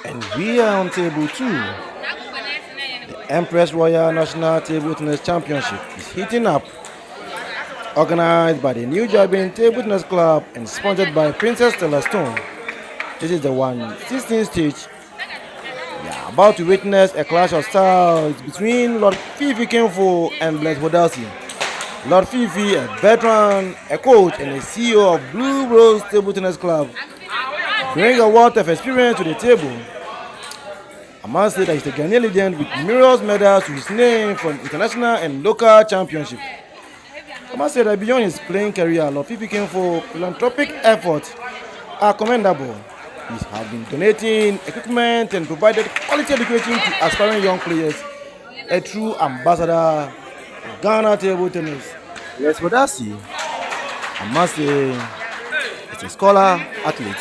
And we are on table 2. The Empress Royal National Table Tennis Championship is heating up. Organized by the New Jabin Table Tennis Club and sponsored by Princess Stella Stone. This is the 116th stage. We are about to witness a clash of styles between Lord Fifi KINGFUL and Bless HODASI. Lord Fifi, a veteran, a coach, and a CEO of Blue Rose Table Tennis Club, bring a wealth of experience to the table. I must say that he's a Ghanaian legend with numerous medals to his name from international and local championships. I must say that beyond his playing career, Lord Fifi KINGFUL philanthropic efforts are commendable. He has been donating equipment and provided quality education to aspiring young players, a true ambassador of Ghana table tennis. Yes, for that, I must say, it's a scholar athlete,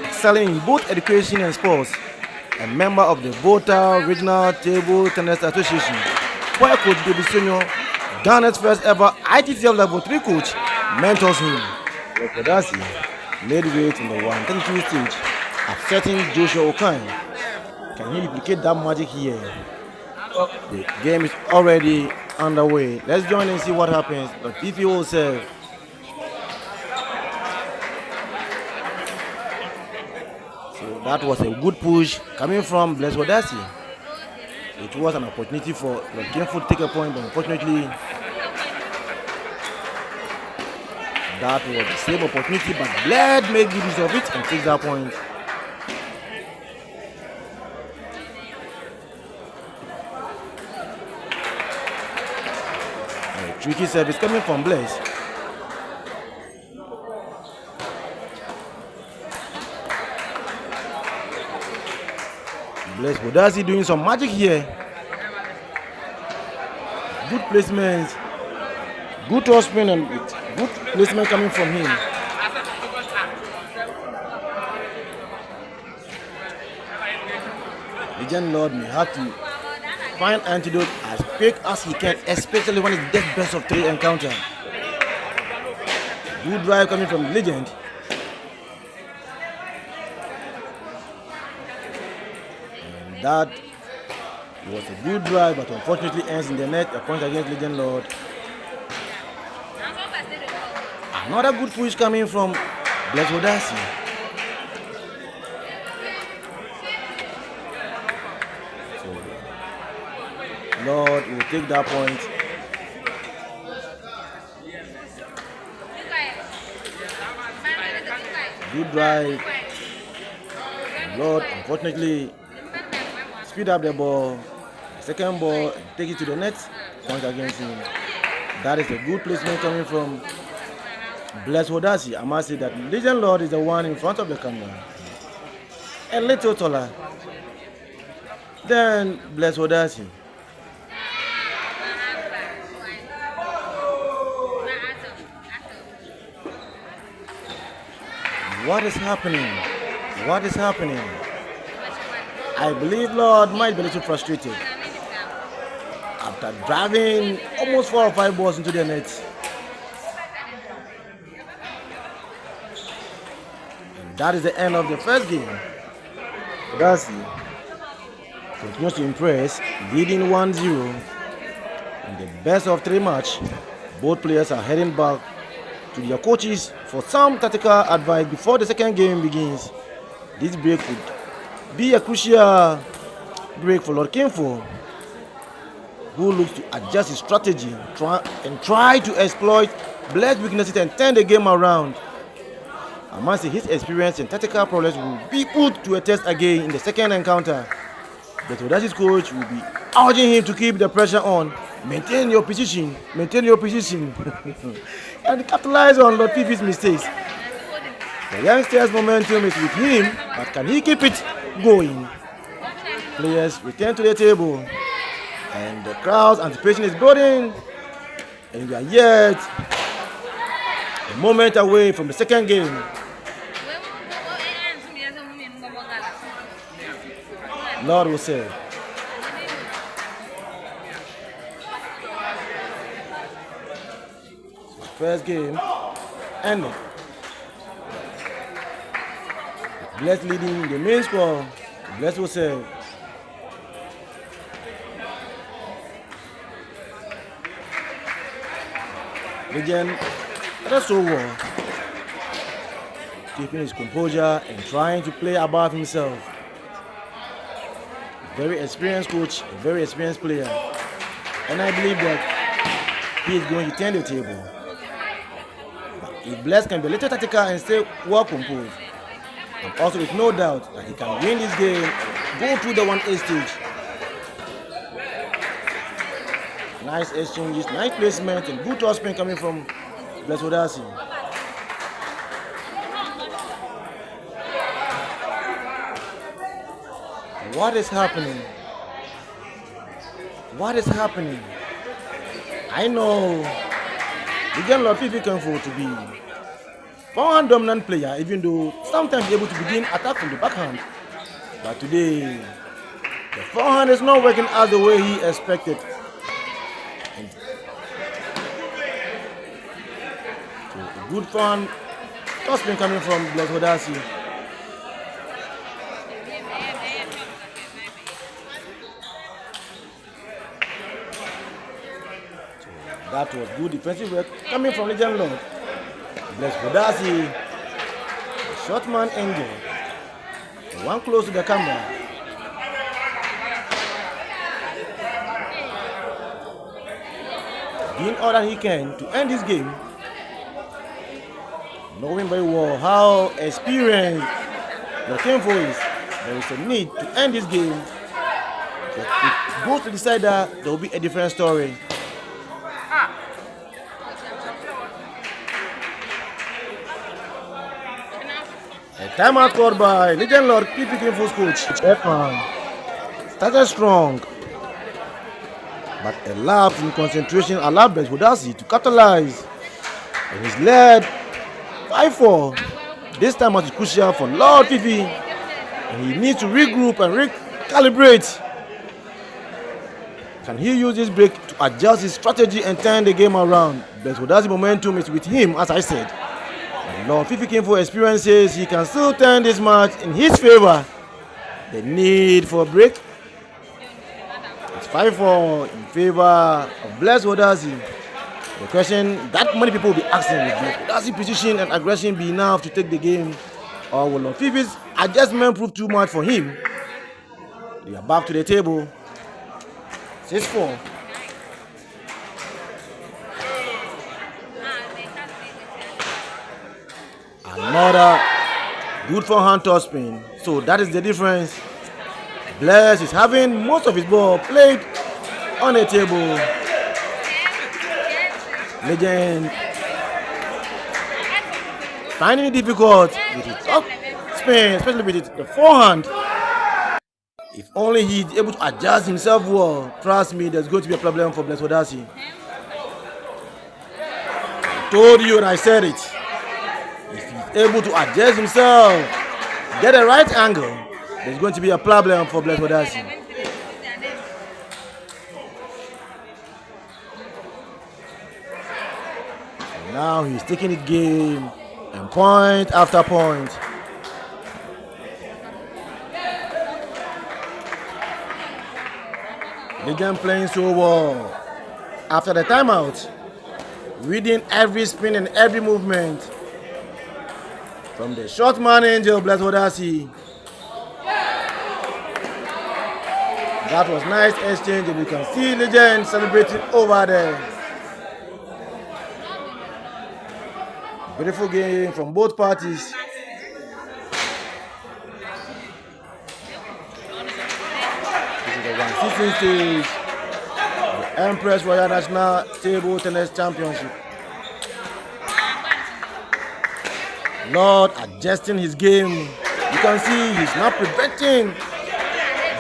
excelling in both education and sports, a member of the Volta Regional Table Tennis Association, where Coach David Senior, Ghana's first ever ITTF Level 3 coach, mentors him. Yes, for that, made weight in the 132 stage, upsetting Joshua Okan. Can he replicate that magic here? The game is already underway. Let's join and see what happens. But Fifi will serve. So that was a good push coming from Bless HODASI. It was an opportunity for the KINGFUL to take a point, but unfortunately, that was the same opportunity, but Bled made good use of it and takes that point. A tricky service coming from Bless. Bless HODASI doing some magic here. Good placement, good top spin, and good placement coming from him. Legend Lord may have to find antidote as quick as he can, especially when it's death best of 3 encounter. Good drive coming from the Legend. And that was a good drive, but unfortunately ends in the net. A point against Legend Lord. Another good push coming from Bless HODASI. So Lord will take that point. Good drive. Lord, unfortunately, speed up the ball. Second ball, take it to the net. Point against him. That is a good placement coming from Bless HODASI. I must say that Legend Lord is the one in front of the camera. A little taller than Bless HODASI. What is happening? What is happening? I believe Lord might be a little frustrated after driving almost 4 or 5 balls into the net. And that is the end of the first game. HODASI continues to impress, leading 1-0 in the best of 3 match. Both players are heading back to their coaches for some tactical advice before the second game begins. This break could be a crucial break for Lord KINGFUL, who looks to adjust his strategy and try to exploit Blair's weaknesses and turn the game around. I must say his experience and tactical problems will be put to a test again in the second encounter. But HODASI's coach will be urging him to keep the pressure on. Maintain your position, and capitalize on Lord Fifi's mistakes. The youngster's momentum is with him, but can he keep it going? Players return to the table, and the crowd's anticipation is building, and we are yet a moment away from the second game. Lord will say. First game ended. Bless leading the main score Bless will serve. Legend, that's so well. Keeping his composure and trying to play above himself. Very experienced coach, a very experienced player. And I believe that he is going to turn the table. But if Bless can be a little tactical and stay well composed, I'm also with no doubt that he can win this game, go through the 1A stage. Nice exchanges, nice placement, and good toss spin coming from Bless HODASI. What is happening? What is happening? I know the game of KINGFUL to be forehand dominant player, even though sometimes able to begin attack from the backhand. But today, the forehand is not working as the way he expected. So a good forehand toss spin coming from Bless HODASI. That was good defensive work coming from Legend Lord. Bless HODASI, the short man angel, the one close to the camera. Doing all that he can to end this game, knowing very well how experienced the KINGFUL is. There is a need to end this game. But if it goes to the side, there will be a different story. A timeout called by Legend Lord KINGFUL's coach. Started strong, but a lapse in concentration allowed Bless HODASI to capitalize. And he's led 5-4. This timeout is crucial for Lord Fifi, and he needs to regroup and recalibrate. Can he use this break to adjust his strategy and turn the game around? Bless HODASI momentum is with him, as I said. Lord Fifi KINGFUL experiences he can still turn this match in his favor. The need for a break. It's 5-4 in favor of Bless HODASI. The question that many people will be asking is, will Bless HODASI precision and aggression be enough to take the game, or will Lord Fifi's adjustment prove too much for him? They are back to the table. 6-4. Another good forehand toss spin. So that is the difference. Bless is having most of his ball played on the table. Legend finding it difficult with his top spin, especially with the forehand. If only he's able to adjust himself well, trust me, there's going to be a problem for Bless HODASI. I told you and I said it. Able to adjust himself, get a right angle, there's going to be a problem for Bless HODASI. Now he's taking it game and point after point. Legend playing so well. After the timeout, reading every spin and every movement from the short man angel, Bless HODASI. That was nice exchange, and you can see Legend celebrating over there. Beautiful game from both parties. This is the 1/16 stage, the EMPRESS Royal National Table Tennis Championship. Lord adjusting his game. You can see he's not preventing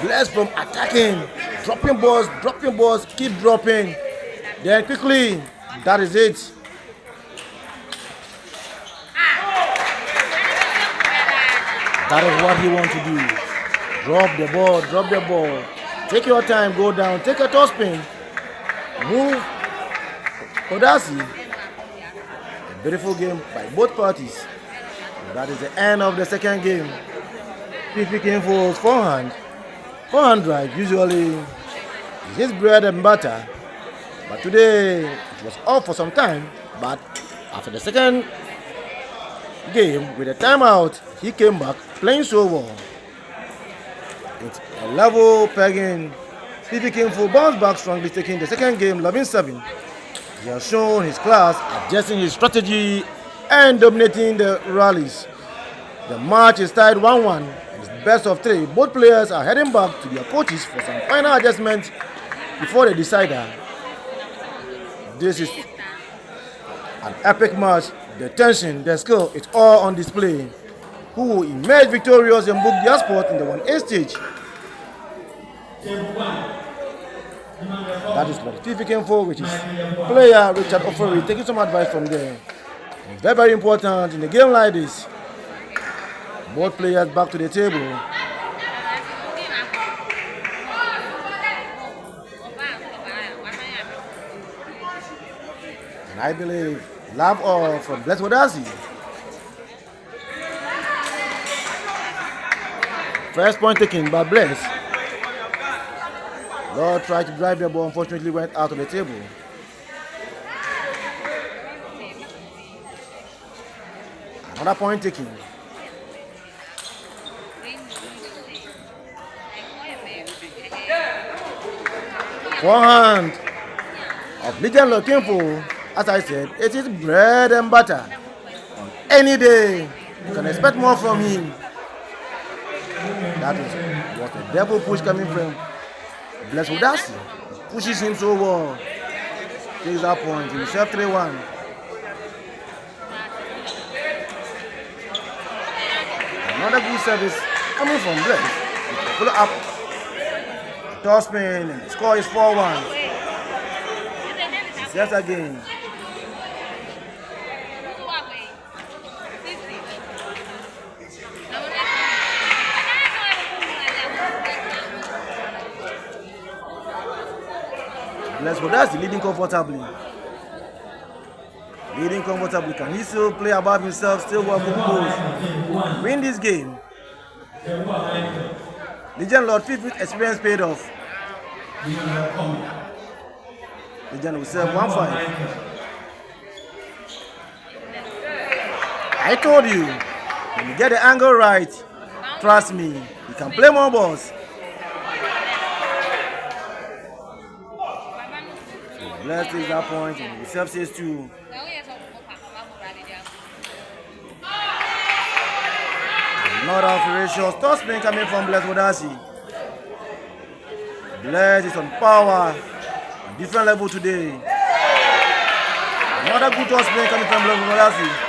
Bless from attacking, dropping balls, keep dropping. Then quickly, that is it. That is what he wants to do. Drop the ball. Take your time, go down, take a toss spin. Move HODASI. A beautiful game by both parties. That is the end of the second game. Fifi KINGFUL's forehand drive usually is his bread and butter, but today it was off for some time. But after the second game with a timeout, he came back playing so well. It's a level pegging. Fifi KINGFUL bounced back strongly, taking the second game 11-7. He has shown his class, adjusting his strategy and dominating the rallies. The match is tied 1-1 and it's best of 3. Both players are heading back to their coaches for some final adjustments before the decider. This is an epic match. The tension, the skill, it's all on display. Who will emerge victorious and book their spot in the 1A stage? That is what Fifi KINGFUL, which is player Richard Ofori, taking some advice from there. It's very, very important in a game like this. Both players back to the table. And I believe love all from Bless HODASI. First point taken by Bless. Lord tried to drive the ball, unfortunately went out of the table. Another point taken. Forehand of Legend Lord KINGFUL. As I said, it is bread and butter. On any day, you can expect more from him. That is what the devil push coming from Bless HODASI. Pushes him so well. Takes that point. Himself 3-1. Another good service coming from Bless. Follow up. Toss spin and the score is 4-1. Just again. Bless HODASI leading comfortably. Leading comfortably. Can he still play above himself, still work with goals? Win this game. Legend Lord Fifi's experience paid off. Legend will serve 1-5. I told you, when you get the angle right, trust me, you can play more balls. Bless takes that point and the serve says 2. Another ferocious toss spin coming from Bless HODASI. Bless is on power, a different level today. Another good toss spin coming from Bless HODASI.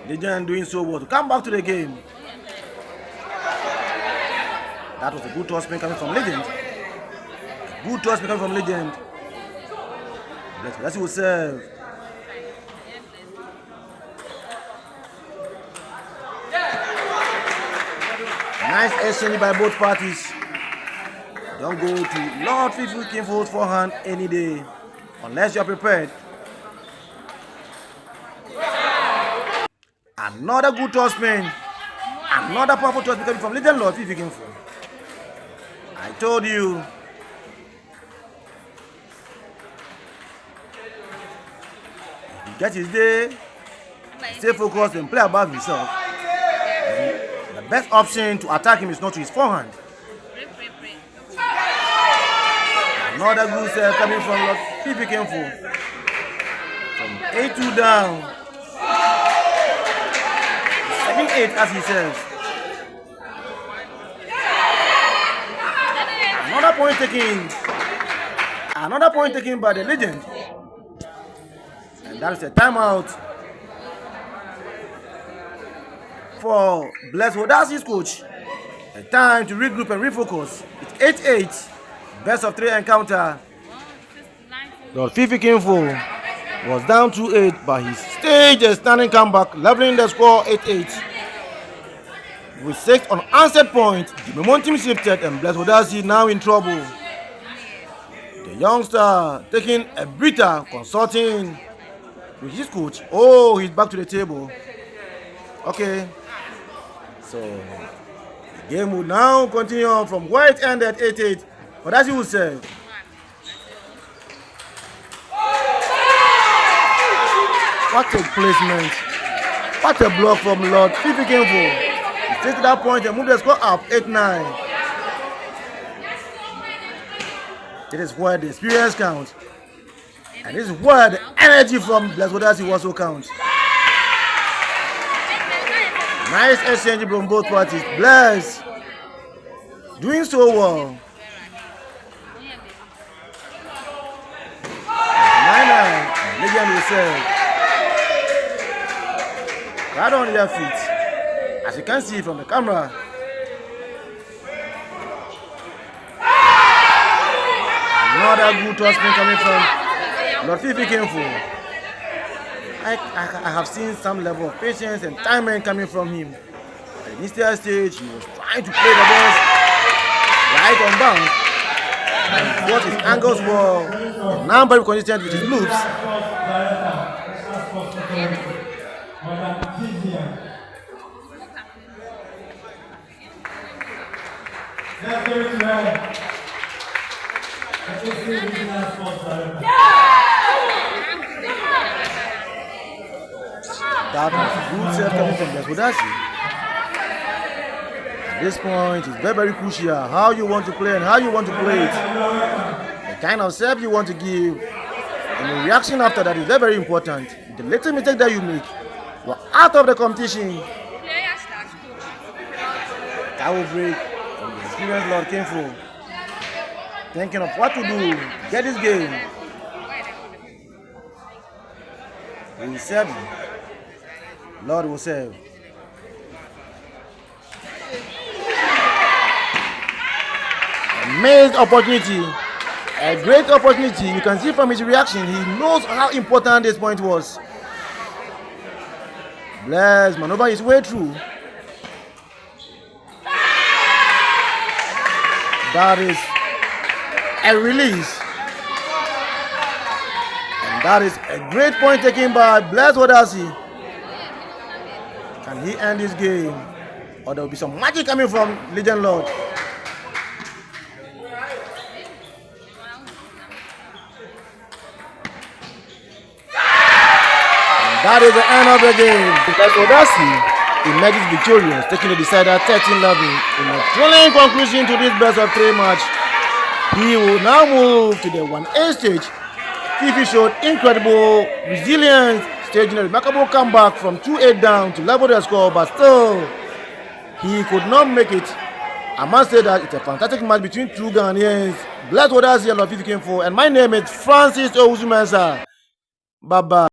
Legend doing so well to come back to the game. That was a good toss spin coming from Legend. Good toss spin coming from Legend. Bless HODASI will serve. Nice exchange by both parties. Don't go to Lord Fifi KINGFUL's forehand any day unless you are prepared. Another good toss spin. Another powerful toss spin coming from Legend Lord Fifi KINGFUL. I told you. If he gets his day, stay focused and play above himself. And the best option to attack him is not to his forehand. Another good serve coming from Lord Fifi KINGFUL. From 8-2 down. 7-8 as he says. Another point taken. Another point taken by the Legend. And that is a timeout for Bless HODASI's coach. A time to regroup and refocus. It's 8-8. Best of 3 encounter. Lord Fifi KINGFUL was down 2-8, but he staged a stunning comeback, leveling the score 8-8. With 6 unanswered points, the momentum shifted and Bless HODASI now in trouble. The youngster taking a breather, consulting with his coach. Oh, he's back to the table. Okay. So the game will now continue on from where it ended 8-8. But as you would say, what a placement. What a block from Lord. KINGFUL. He takes to that point and move the score up 8-9. This is where the experience counts. And this is where the energy from HODASI also counts. Nice exchange from both parties. Bless. Doing so well. 9-9. Legend will serve. Right on their feet. As you can see from the camera. Another good tossing coming from Lord KINGFUL. I have seen some level of patience and timing coming from him. At the initial stage, he was trying to play the ball right on bounce. And what his angles were, now very consistent with his loops. That was a good serve coming from HODASI. At this point, it's very, very crucial how you want to play and how you want to play it. The kind of serve you want to give and the reaction after that is very, very important. The little mistake that you make, you're out of the competition. That will break from the experienced Lord KINGFUL. Thinking of what to do to get this game. He will serve. Lord will serve. A missed opportunity. A great opportunity. You can see from his reaction, he knows how important this point was. Bless maneuver his way through. That is a release. And that is a great point taken by HODASI. Can he end this game? Or there will be some magic coming from Legend Lord. And that is the end of the game. HODASI emerges victorious, taking the decider 13-11 in a thrilling conclusion to this best of 3 match. He will now move to the 1A stage. KINGFUL showed incredible resilience, staging a remarkable comeback from 2-8 down to level the score, but still, he could not make it. I must say that it's a fantastic match between two Ghanaians. Bless HODASI and Lord KINGFUL, and my name is Francis Owusu-Mensah. Bye-bye.